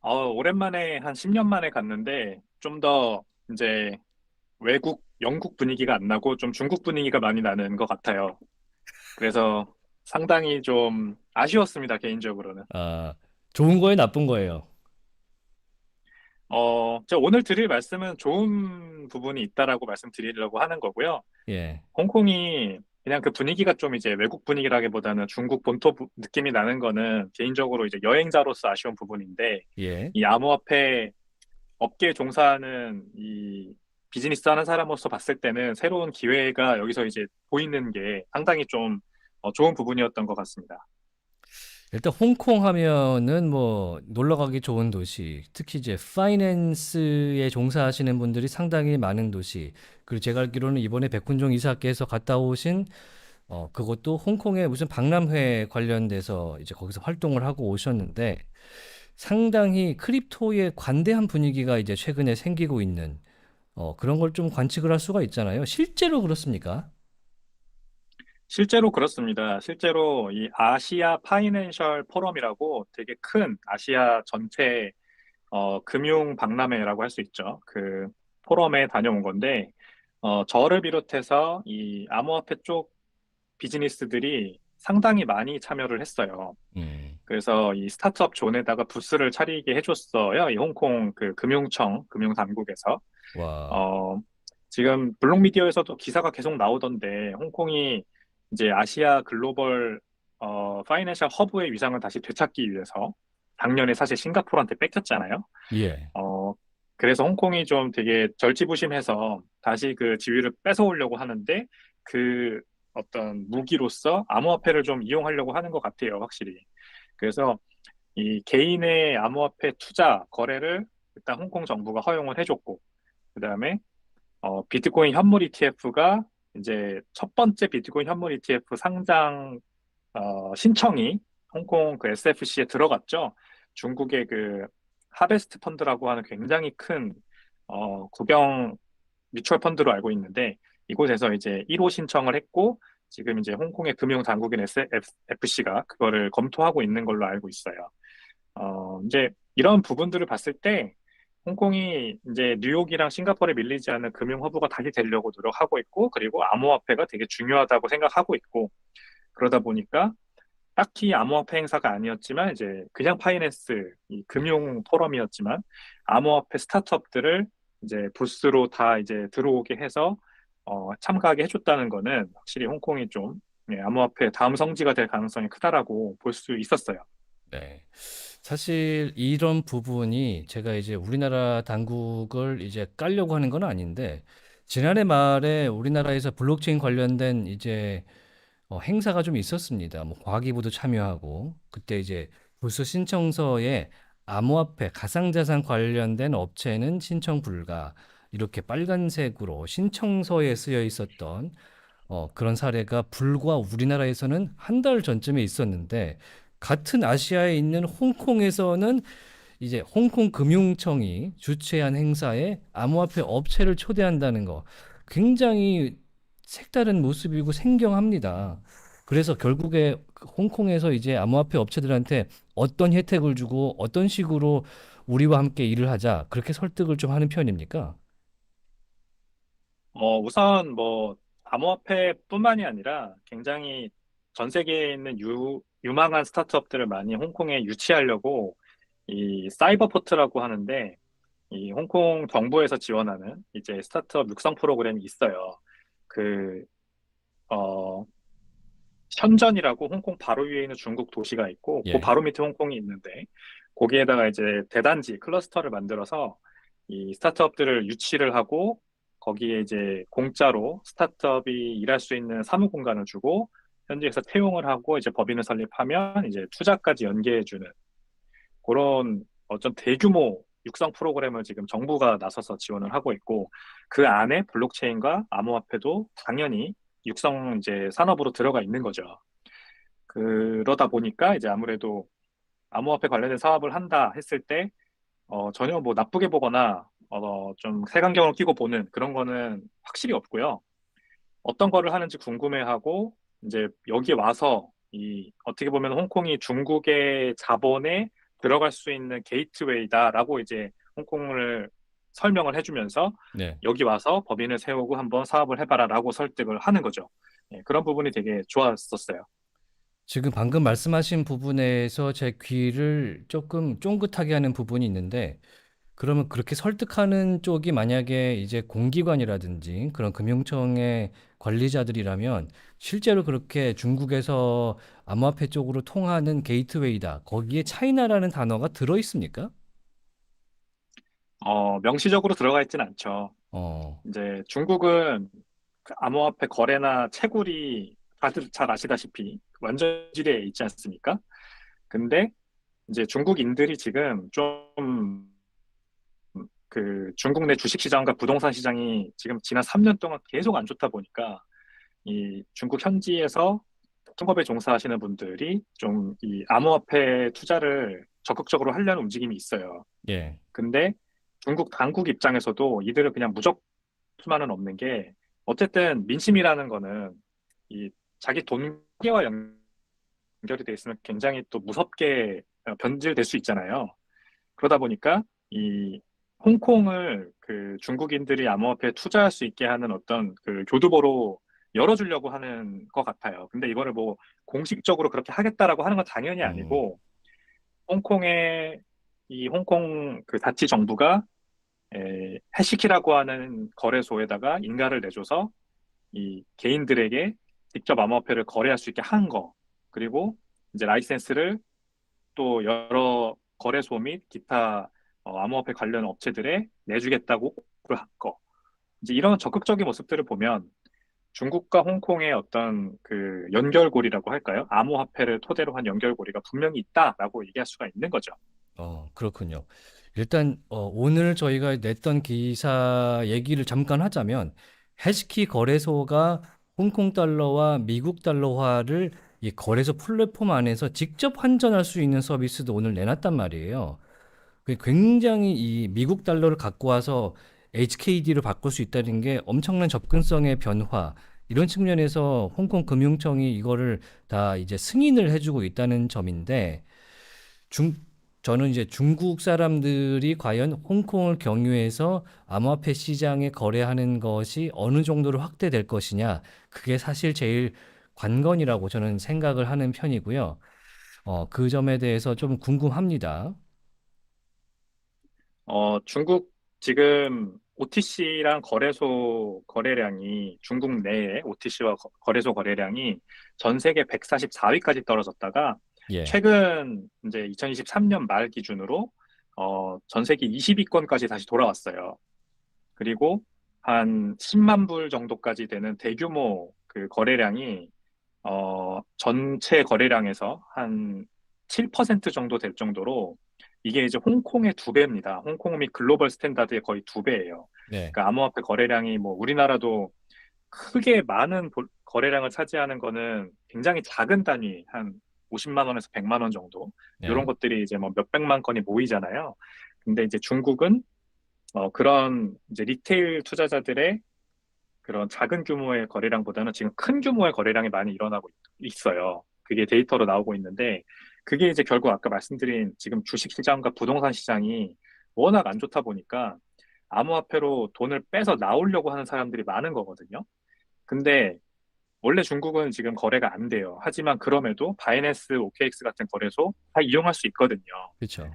오랜만에 한 10년 만에 갔는데 좀 더 이제 외국, 영국 분위기가 안 나고 좀 중국 분위기가 많이 나는 것 같아요. 그래서 상당히 좀 아쉬웠습니다, 개인적으로는. 아, 좋은 거예요, 나쁜 거예요? 제가 오늘 드릴 말씀은 좋은 부분이 있다라고 말씀드리려고 하는 거고요. 예, 홍콩이 그냥 그 분위기가 좀 이제 외국 분위기라기보다는 중국 본토 느낌이 나는 거는 개인적으로 이제 여행자로서 아쉬운 부분인데 예. 이 암호화폐 업계에 종사하는 이 비즈니스 하는 사람으로서 봤을 때는 새로운 기회가 여기서 이제 보이는 게 상당히 좀 좋은 부분이었던 것 같습니다. 일단 홍콩 하면은 뭐 놀러 가기 좋은 도시, 특히 이제 파이낸스에 종사하시는 분들이 상당히 많은 도시. 그리고 제가 알기로는 이번에 백훈종 이사께서 갔다 오신 그것도 홍콩의 무슨 박람회 관련돼서 이제 거기서 활동을 하고 오셨는데 상당히 크립토에 관대한 분위기가 이제 최근에 생기고 있는 그런 걸 좀 관측을 할 수가 있잖아요. 실제로 그렇습니까? 실제로 그렇습니다. 실제로 이 아시아 파이낸셜 포럼이라고 되게 큰 아시아 전체 금융 박람회라고 할 수 있죠. 그 포럼에 다녀온 건데 저를 비롯해서 이 암호화폐 쪽 비즈니스들이 상당히 많이 참여를 했어요. 음, 그래서 이 스타트업 존에다가 부스를 차리게 해줬어요. 이 홍콩 그 금융청, 금융당국에서. 와, 어, 지금 블록미디어에서도 기사가 계속 나오던데, 홍콩이 이제 아시아 글로벌 파이낸셜 허브의 위상을 다시 되찾기 위해서 작년에 사실 싱가포르한테 뺏겼잖아요. 예. 어, 그래서 홍콩이 좀 되게 절치부심해서 다시 그 지위를 뺏어오려고 하는데 그 어떤 무기로서 암호화폐를 좀 이용하려고 하는 것 같아요, 확실히. 그래서 이 개인의 암호화폐 투자 거래를 일단 홍콩 정부가 허용을 해줬고, 그다음에 비트코인 현물 ETF가 이제 첫 번째 비트코인 현물 ETF 상장 신청이 홍콩 그 SFC에 들어갔죠. 중국의 그 하베스트 펀드라고 하는 굉장히 큰 국영 뮤추얼 펀드로 알고 있는데 이곳에서 이제 1호 신청을 했고 지금 이제 홍콩의 금융 당국인 SFC가 그거를 검토하고 있는 걸로 알고 있어요. 이제 이런 부분들을 봤을 때 홍콩이 이제 뉴욕이랑 싱가포르에 밀리지 않는 금융 허브가 다시 되려고 노력하고 있고 그리고 암호화폐가 되게 중요하다고 생각하고 있고 그러다 보니까 딱히 암호화폐 행사가 아니었지만 이제 그냥 파이낸스 이 금융 포럼이었지만 암호화폐 스타트업들을 이제 부스로 다 이제 들어오게 해서 참가하게 해줬다는 거는 확실히 홍콩이 좀 암호화폐 다음 성지가 될 가능성이 크다라고 볼 수 있었어요. 네. 사실 이런 부분이 제가 이제 우리나라 당국을 이제 깔려고 하는 건 아닌데, 지난해 말에 우리나라에서 블록체인 관련된 이제 행사가 좀 있었습니다. 뭐 과기부도 참여하고, 그때 이제 부수 신청서에 암호화폐, 가상자산 관련된 업체는 신청 불가, 이렇게 빨간색으로 신청서에 쓰여 있었던 그런 사례가 불과 우리나라에서는 한 달 전쯤에 있었는데, 같은 아시아에 있는 홍콩에서는 이제 홍콩 금융청이 주최한 행사에 암호화폐 업체를 초대한다는 거 굉장히 색다른 모습이고 생경합니다. 그래서 결국에 홍콩에서 이제 암호화폐 업체들한테 어떤 혜택을 주고 어떤 식으로 우리와 함께 일을 하자 그렇게 설득을 좀 하는 편입니까? 우선 뭐 암호화폐뿐만이 아니라 굉장히 전 세계에 있는 유망한 스타트업들을 많이 홍콩에 유치하려고 이 사이버포트라고 하는데 이 홍콩 정부에서 지원하는 이제 스타트업 육성 프로그램이 있어요. 그, 어, 현전이라고 홍콩 바로 위에 있는 중국 도시가 있고, 그 예. 바로 밑에 홍콩이 있는데, 거기에다가 이제 대단지, 클러스터를 만들어서 이 스타트업들을 유치를 하고, 거기에 이제 공짜로 스타트업이 일할 수 있는 사무 공간을 주고, 현지에서 채용을 하고, 이제 법인을 설립하면 이제 투자까지 연계해주는 그런 어떤 대규모 육성 프로그램을 지금 정부가 나서서 지원을 하고 있고 그 안에 블록체인과 암호화폐도 당연히 육성 이제 산업으로 들어가 있는 거죠. 그러다 보니까 이제 아무래도 암호화폐 관련된 사업을 한다 했을 때 전혀 뭐 나쁘게 보거나 좀 색안경을 끼고 보는 그런 거는 확실히 없고요. 어떤 거를 하는지 궁금해하고 이제 여기 와서 이 어떻게 보면 홍콩이 중국의 자본에 들어갈 수 있는 게이트웨이다라고 이제 홍콩을 설명을 해주면서 네. 여기 와서 법인을 세우고 한번 사업을 해봐라라고 설득을 하는 거죠. 예, 그런 부분이 되게 좋았었어요. 지금 방금 말씀하신 부분에서 제 귀를 조금 쫑긋하게 하는 부분이 있는데, 그러면 그렇게 설득하는 쪽이 만약에 이제 공기관이라든지 그런 금융청의 관리자들이라면 실제로 그렇게 중국에서 암호화폐 쪽으로 통하는 게이트웨이다. 거기에 차이나라는 단어가 들어 있습니까? 명시적으로 들어가 있진 않죠. 어, 이제 중국은 그 암호화폐 거래나 채굴이 다들 잘 아시다시피 완전지대에 있지 않습니까? 근데 이제 중국인들이 지금 좀 그 중국 내 주식시장과 부동산 시장이 지금 지난 3년 동안 계속 안 좋다 보니까 이 중국 현지에서 통업에 종사하시는 분들이 좀 이 암호화폐 투자를 적극적으로 하려는 움직임이 있어요. 예, 근데 중국 당국 입장에서도 이들을 그냥 무조건 수만은 없는 게 어쨌든 민심이라는 거는 이 자기 돈계와 연결이 돼 있으면 굉장히 또 무섭게 변질될 수 있잖아요. 그러다 보니까 이 홍콩을 그 중국인들이 암호화폐에 투자할 수 있게 하는 어떤 그 교두보로 열어주려고 하는 것 같아요. 근데 이거를 뭐 공식적으로 그렇게 하겠다라고 하는 건 당연히 음, 아니고 홍콩의 이 홍콩 그 자치 정부가 해시키라고 하는 거래소에다가 인가를 내줘서 이 개인들에게 직접 암호화폐를 거래할 수 있게 한 거. 그리고 이제 라이센스를 또 여러 거래소 및 기타 암호화폐 관련 업체들에 내주겠다고 오프를 한 거. 이제 이런 적극적인 모습들을 보면 중국과 홍콩의 어떤 그 연결고리라고 할까요? 암호화폐를 토대로 한 연결고리가 분명히 있다라고 얘기할 수가 있는 거죠. 그렇군요. 일단 오늘 저희가 냈던 기사 얘기를 잠깐 하자면 해시키 거래소가 홍콩 달러와 미국 달러화를 이 거래소 플랫폼 안에서 직접 환전할 수 있는 서비스도 오늘 내놨단 말이에요. 굉장히 이 미국 달러를 갖고 와서 HKD로 바꿀 수 있다는 게 엄청난 접근성의 변화, 이런 측면에서 홍콩 금융청이 이거를 다 이제 승인을 해주고 있다는 점인데, 중, 저는 이제 중국 사람들이 과연 홍콩을 경유해서 암호화폐 시장에 거래하는 것이 어느 정도로 확대될 것이냐, 그게 사실 제일 관건이라고 저는 생각을 하는 편이고요. 그 점에 대해서 좀 궁금합니다. 중국 지금 OTC랑 거래소 거래량이 중국 내에 OTC와 거래소 거래량이 전 세계 144위까지 떨어졌다가 예, 최근 이제 2023년 말 기준으로 전 세계 20위권까지 다시 돌아왔어요. 그리고 한 10만 불 정도까지 되는 대규모 그 거래량이 전체 거래량에서 한 7% 정도 될 정도로 이게 이제 홍콩의 2배입니다. 홍콩 및 글로벌 스탠다드의 거의 2배예요. 네, 그러니까 암호화폐 거래량이 뭐 우리나라도 크게 많은 거래량을 차지하는 거는 굉장히 작은 단위, 한 50만 원에서 100만 원 정도. 이런 네, 것들이 이제 뭐 몇백만 건이 모이잖아요. 근데 이제 중국은 그런 이제 리테일 투자자들의 그런 작은 규모의 거래량보다는 지금 큰 규모의 거래량이 많이 일어나고 있어요. 그게 데이터로 나오고 있는데, 그게 이제 결국 아까 말씀드린 지금 주식시장과 부동산 시장이 워낙 안 좋다 보니까 암호화폐로 돈을 빼서 나오려고 하는 사람들이 많은 거거든요. 근데 원래 중국은 지금 거래가 안 돼요. 하지만 그럼에도 바이낸스, OKX 같은 거래소 다 이용할 수 있거든요. 그렇죠.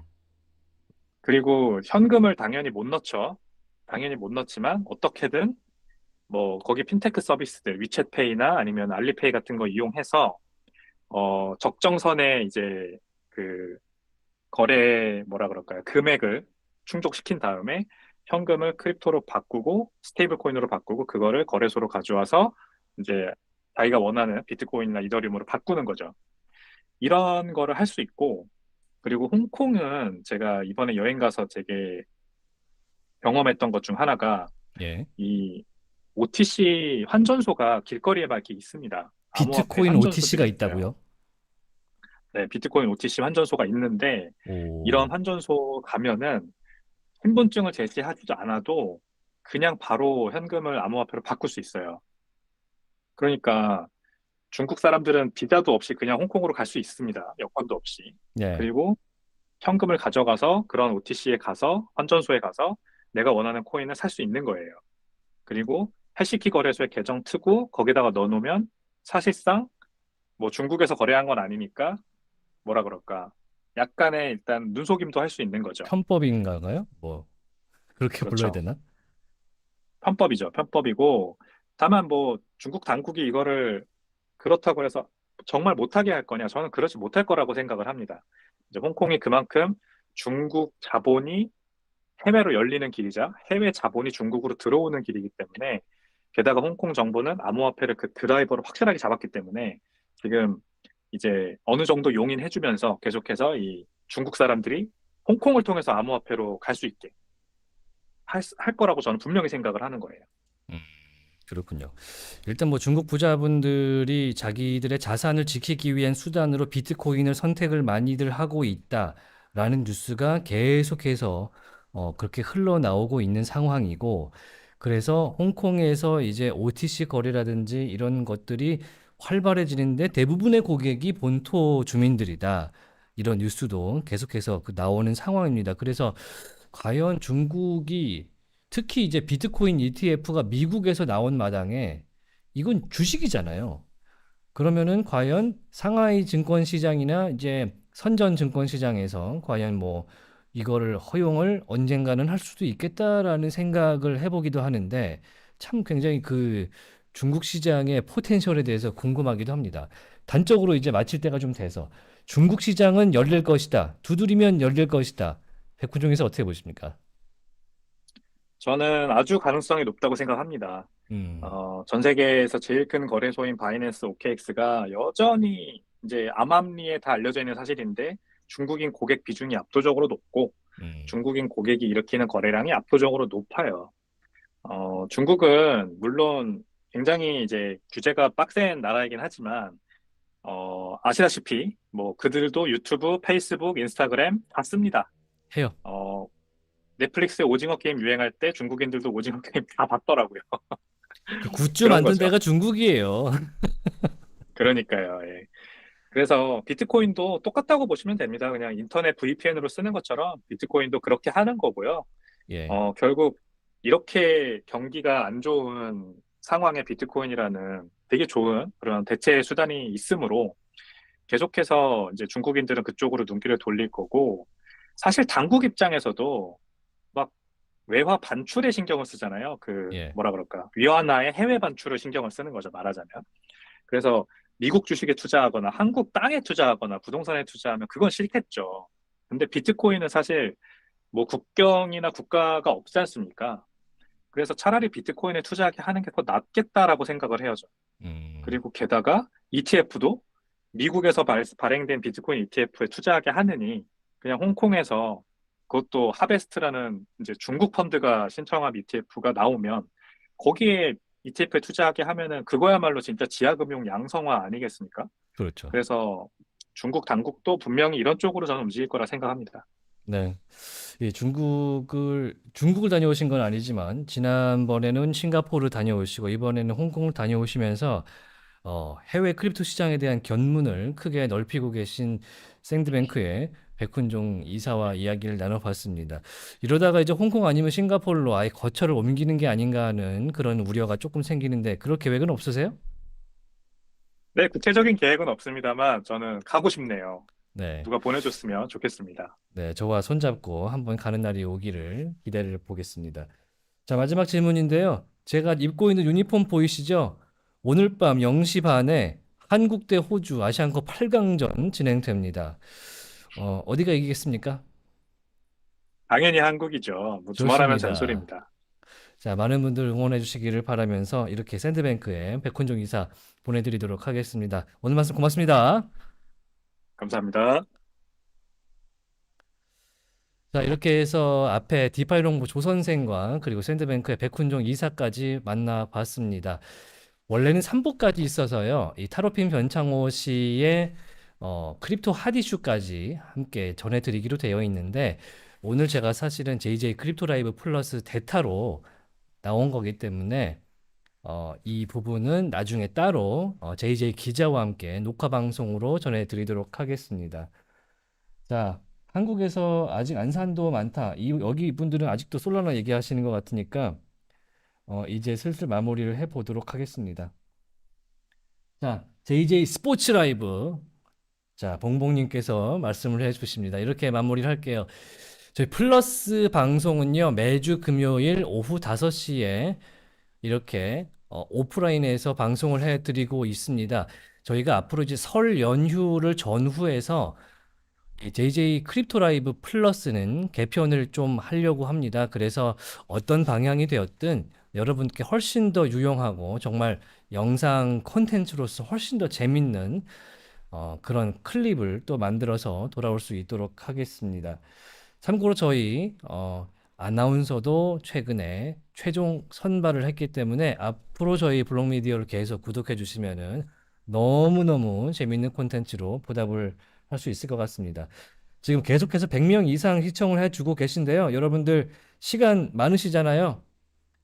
그리고 현금을 당연히 못 넣죠. 당연히 못 넣지만 어떻게든 뭐 거기 핀테크 서비스들 위챗페이나 아니면 알리페이 같은 거 이용해서 적정선에 이제 그 거래 뭐라 그럴까요? 금액을 충족시킨 다음에 현금을 크립토로 바꾸고 스테이블 코인으로 바꾸고 그거를 거래소로 가져와서 이제 자기가 원하는 비트코인이나 이더리움으로 바꾸는 거죠. 이런 거를 할 수 있고, 그리고 홍콩은 제가 이번에 여행 가서 되게 경험했던 것 중 하나가 예. 이 OTC 환전소가 길거리에 막 이렇게 있습니다. 암호화폐 비트코인 OTC가 환전소들이 있어요. 있다고요? 네, 비트코인 OTC 환전소가 있는데 오, 이런 환전소 가면은 신분증을 제시하지도 않아도 그냥 바로 현금을 암호화폐로 바꿀 수 있어요. 그러니까 중국 사람들은 비자도 없이 그냥 홍콩으로 갈 수 있습니다. 여권도 없이. 네. 그리고 현금을 가져가서 그런 OTC에 가서 환전소에 가서 내가 원하는 코인을 살 수 있는 거예요. 그리고 해시키 거래소에 계정 트고 거기다가 넣어놓으면 사실상 뭐 중국에서 거래한 건 아니니까 뭐라 그럴까. 약간의 일단 눈속임도 할 수 있는 거죠. 편법인가요? 뭐 그렇게 불러야 그렇죠. 되나? 편법이죠. 편법이고 다만 뭐 중국 당국이 이거를 그렇다고 해서 정말 못하게 할 거냐? 저는 그렇지 못할 거라고 생각을 합니다. 이제 홍콩이 그만큼 중국 자본이 해외로 열리는 길이자 해외 자본이 중국으로 들어오는 길이기 때문에 게다가 홍콩 정부는 암호화폐를 그 드라이버로 확실하게 잡았기 때문에 지금 이제 어느 정도 용인해주면서 계속해서 이 중국 사람들이 홍콩을 통해서 암호화폐로 갈 수 있게 할 거라고 저는 분명히 생각을 하는 거예요. 음, 그렇군요. 일단 뭐 중국 부자분들이 자기들의 자산을 지키기 위한 수단으로 비트코인을 선택을 많이들 하고 있다라는 뉴스가 계속해서 그렇게 흘러나오고 있는 상황이고, 그래서 홍콩에서 이제 OTC 거래라든지 이런 것들이 활발해지는데 대부분의 고객이 본토 주민들이다. 이런 뉴스도 계속해서 나오는 상황입니다. 그래서 과연 중국이 특히 이제 비트코인 ETF가 미국에서 나온 마당에 이건 주식이잖아요. 그러면은 과연 상하이 증권 시장이나 이제 선전 증권 시장에서 과연 뭐 이거를 허용을 언젠가는 할 수도 있겠다라는 생각을 해보기도 하는데, 참 굉장히 그 중국 시장의 포텐셜에 대해서 궁금하기도 합니다. 단적으로 이제 마칠 때가 좀 돼서 중국 시장은 열릴 것이다. 두드리면 열릴 것이다. 백훈종에서 어떻게 보십니까? 저는 아주 가능성이 높다고 생각합니다. 음, 전 세계에서 제일 큰 거래소인 바이낸스 OKX가 여전히 이제 암암리에 다 알려져 있는 사실인데 중국인 고객 비중이 압도적으로 높고 음, 중국인 고객이 일으키는 거래량이 압도적으로 높아요. 중국은 물론 굉장히 이제 규제가 빡센 나라이긴 하지만 아시다시피 뭐 그들도 유튜브, 페이스북, 인스타그램 다 씁니다. 해요. 어, 넷플릭스에 오징어 게임 유행할 때 중국인들도 오징어 게임 다 봤더라고요. 그 굿즈 그런 만든 거죠. 데가 중국이에요. 그러니까요. 예. 그래서 비트코인도 똑같다고 보시면 됩니다. 그냥 인터넷 VPN으로 쓰는 것처럼 비트코인도 그렇게 하는 거고요. 예, 결국 이렇게 경기가 안 좋은 상황에 비트코인이라는 되게 좋은 그런 대체 수단이 있으므로 계속해서 이제 중국인들은 그쪽으로 눈길을 돌릴 거고 사실 당국 입장에서도 막 외화 반출에 신경을 쓰잖아요. 그 예. 뭐라 그럴까? 위안화의 해외 반출을 신경을 쓰는 거죠. 말하자면. 그래서 미국 주식에 투자하거나 한국 땅에 투자하거나 부동산에 투자하면 그건 싫겠죠. 근데 비트코인은 사실 뭐 국경이나 국가가 없지 않습니까? 그래서 차라리 비트코인에 투자하게 하는 게 더 낫겠다라고 생각을 해요. 저는. 음, 그리고 게다가 ETF도 미국에서 발행된 비트코인 ETF에 투자하게 하느니 그냥 홍콩에서 그것도 하베스트라는 이제 중국 펀드가 신청한 ETF가 나오면 거기에 ETF에 투자하게 하면은 그거야말로 진짜 지하금융 양성화 아니겠습니까? 그렇죠. 그래서 중국 당국도 분명히 이런 쪽으로 저는 움직일 거라 생각합니다. 네. 예, 중국을 다녀오신 건 아니지만, 지난번에는 싱가포르를 다녀오시고, 이번에는 홍콩을 다녀오시면서, 해외 크립토 시장에 대한 견문을 크게 넓히고 계신 샌드뱅크의 백훈종 이사와 이야기를 나눠봤습니다. 이러다가 이제 홍콩 아니면 싱가포르로 아예 거처를 옮기는 게 아닌가 하는 그런 우려가 조금 생기는데, 그럴 계획은 없으세요? 네, 구체적인 계획은 없습니다만 저는 가고 싶네요. 네. 누가 보내줬으면 좋겠습니다. 네, 저와 손잡고 한번 가는 날이 오기를 기대를 보겠습니다. 자, 마지막 질문인데요. 제가 입고 있는 유니폼 보이시죠? 오늘 밤 0시 반에 한국 대 호주 아시안컵 8강전 진행됩니다. 어디가 이기겠습니까? 당연히 한국이죠. 뭐 두말하면 좋습니다. 잔소리입니다. 자, 많은 분들 응원해 주시기를 바라면서 이렇게 샌드뱅크의 백훈종 이사 보내드리도록 하겠습니다. 오늘 말씀 고맙습니다. 감사합니다. 자, 이렇게 해서 앞에 디파이롱부 조 선생과 그리고 샌드뱅크의 백훈종 이사까지 만나봤습니다. 원래는 3부까지 있어서요. 이 타로핀 변창호 씨의 크립토 핫 이슈까지 함께 전해드리기로 되어 있는데 오늘 제가 사실은 JJ 크립토 라이브 플러스 대타로 나온 거기 때문에 이 부분은 나중에 따로 JJ 기자와 함께 녹화 방송으로 전해드리도록 하겠습니다. 자, 한국에서 아직 안산도 많다. 여기 이분들은 아직도 솔라나 얘기하시는 것 같으니까 이제 슬슬 마무리를 해보도록 하겠습니다. 자, JJ 스포츠 라이브. 자, 봉봉님께서 말씀을 해주십니다. 이렇게 마무리를 할게요. 저희 플러스 방송은요, 매주 금요일 오후 5시에 이렇게 오프라인에서 방송을 해드리고 있습니다. 저희가 앞으로 이제 설 연휴를 전후해서 이 JJ 크립토 라이브 플러스는 개편을 좀 하려고 합니다. 그래서 어떤 방향이 되었든 여러분께 훨씬 더 유용하고 정말 영상 콘텐츠로서 훨씬 더 재밌는 그런 클립을 또 만들어서 돌아올 수 있도록 하겠습니다. 참고로 저희 아나운서도 최근에 최종 선발을 했기 때문에 앞으로 저희 블록미디어를 계속 구독해 주시면은 너무너무 재밌는 콘텐츠로 보답을 할 수 있을 것 같습니다. 지금 계속해서 100명 이상 시청을 해주고 계신데요. 여러분들 시간 많으시잖아요.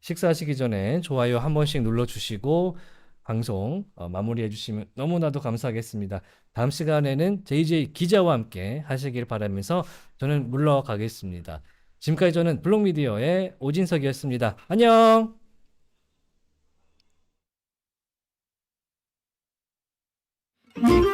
식사하시기 전에 좋아요 한 번씩 눌러주시고 방송 마무리해 주시면 너무나도 감사하겠습니다. 다음 시간에는 JJ 기자와 함께 하시길 바라면서 저는 물러가겠습니다. 지금까지 저는 블록미디어의 오진석이었습니다. 안녕! Thank you.